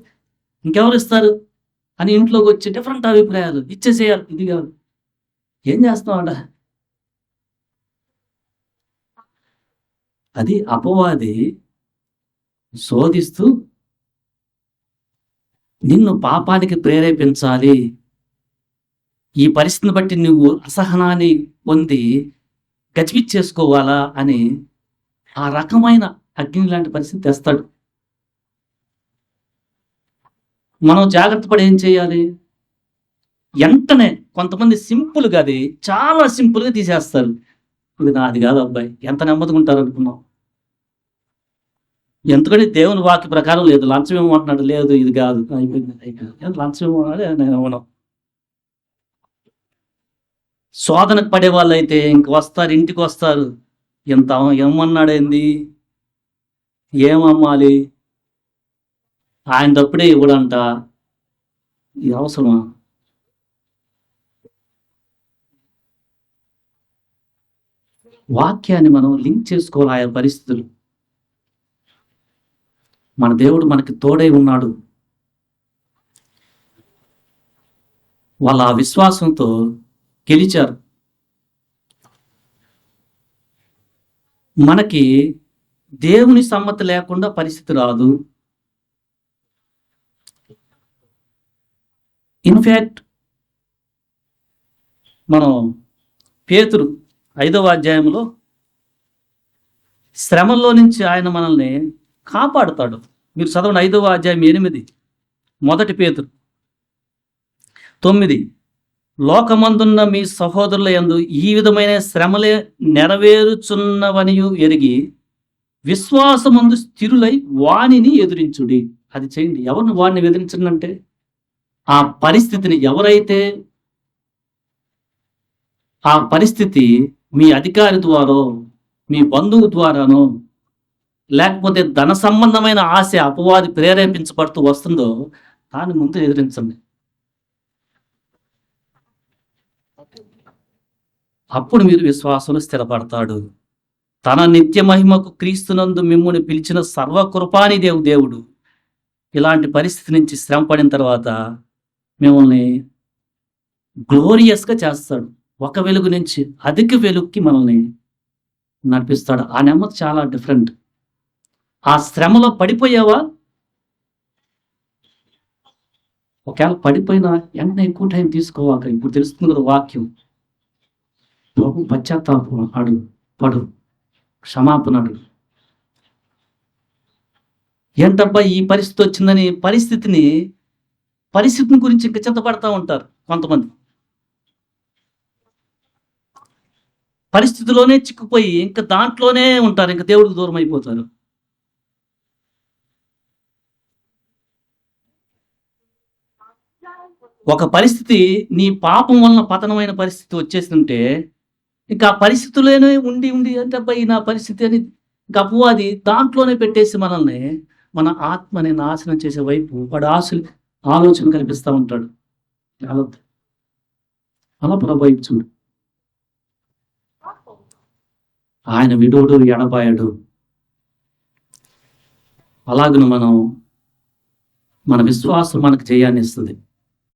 ఇంకెవరు ఇస్తారు అని ఇంట్లోకి వచ్చి డిఫరెంట్ అభిప్రాయాలు ఇచ్చేసేయాలి. ఇది కాదు, ఏం చేస్తావాడ? అది అపవాది శోధిస్తూ నిన్ను పాపానికి ప్రేరేపించాలి. ఈ పరిస్థితిని బట్టి నువ్వు అసహనాన్ని పొంది గచ్చిపిచ్చేసుకోవాలా అని ఆ రకమైన అగ్ని లాంటి పరిస్థితి తెస్తాడు. మనం జాగ్రత్త పడి ఏం చేయాలి? వెంటనే కొంతమంది సింపుల్గా, అది చాలా సింపుల్గా తీసేస్తారు. ఇది నాది కాదు అబ్బాయి, ఎంత నెమ్మదిగా ఉంటారు అనుకున్నాం. ఎందుకంటే దేవుని వాక్య ప్రకారం లేదు, లంచం ఏమంటున్నాడు, లేదు ఇది కాదు, అయిపోయింది. లంచం ఏమన్నాడు, నేను ఇవ్వను. శోధనకు పడే వాళ్ళు అయితే ఇంక వస్తారు, ఇంటికి వస్తారు. ఎంత ఏమన్నాడేంది, ఏమమ్మాలి, ఆయన తప్పుడే ఇవ్వడంట. ఇది అవసరమా? వాక్యాన్ని మనం లింక్ చేసుకోవాలి ఆయా పరిస్థితులు. మన దేవుడు మనకి తోడై ఉన్నాడు. వాళ్ళ ఆ విశ్వాసంతో గెలిచారు. మనకి దేవుని సమ్మతి లేకుండా పరిస్థితి రాదు. ఇన్ఫ్యాక్ట్ మనం పేతురు 5వ అధ్యాయంలో శ్రమల్లో నుంచి ఆయన మనల్ని కాపాడుతాడు. మీరు చదవండి, 5వ అధ్యాయం 8, మొదటి పేతురు 9. లోకమందున్న మీ సహోదరుల యందు ఈ విధమైన శ్రమలే నెరవేరుచున్నవనియు ఎరిగి విశ్వాసమందు స్థిరులై వాణిని ఎదిరించుడి. అది చేయండి. ఎవరిని వాడిని ఎదిరించండి అంటే, ఆ పరిస్థితిని ఎవరైతే ఆ పరిస్థితి మీ అధికారి ద్వారో, మీ బంధువు ద్వారానో, లేకపోతే ధన సంబంధమైన ఆశ అపవాది ప్రేరేపించబడుతూ వస్తుందో దాని ముందు ఎదిరించండి. అప్పుడు మీరు విశ్వాసంలో స్థిరపడతాడు. తన నిత్య మహిమకు క్రీస్తునందు మిమ్ముని పిలిచిన సర్వకృపాని దేవుడు ఇలాంటి పరిస్థితి నుంచి శ్రమ పడిన తర్వాత మిమ్మల్ని గ్లోరియస్గా చేస్తాడు. ఒక వెలుగు నుంచి అధిక వెలుగుకి మనల్ని నడిపిస్తాడు. ఆ నెమ్మది చాలా డిఫరెంట్. ఆ శ్రమలో పడిపోయావా? ఒకవేళ పడిపోయినా వెంటనే ఎక్కువ టైం తీసుకోవాక. ఇప్పుడు తెలుస్తుంది కదా వాక్యం. ప్రభు పశ్చాత్తాపం అడుగు, పడు, క్షమాపణ అడుగు. ఏంటబ్బా ఈ పరిస్థితి వచ్చిందని పరిస్థితిని గురించి ఇంకా చింతపడతా ఉంటారు కొంతమంది. పరిస్థితిలోనే చిక్కుపోయి ఇంకా దాంట్లోనే ఉంటారు, ఇంకా దేవుడికి దూరం అయిపోతారు. ఒక పరిస్థితి నీ పాపం వలన పతనమైన పరిస్థితి వచ్చేస్తుంటే ఇంకా ఆ పరిస్థితుల్లోనే ఉండి అంటే అబ్బాయి నా పరిస్థితి అని ఇంకా అపవాది దాంట్లోనే పెట్టేసి మనల్ని మన ఆత్మని నాశనం చేసే వైపు వాడు ఆలోచన కల్పిస్తూ ఉంటాడు. అలా ప్రభు చూడు, ఆయన విడువడు ఎడబాయడు. అలాగను మన విశ్వాసం మనకు జయాన్ని ఇస్తుంది.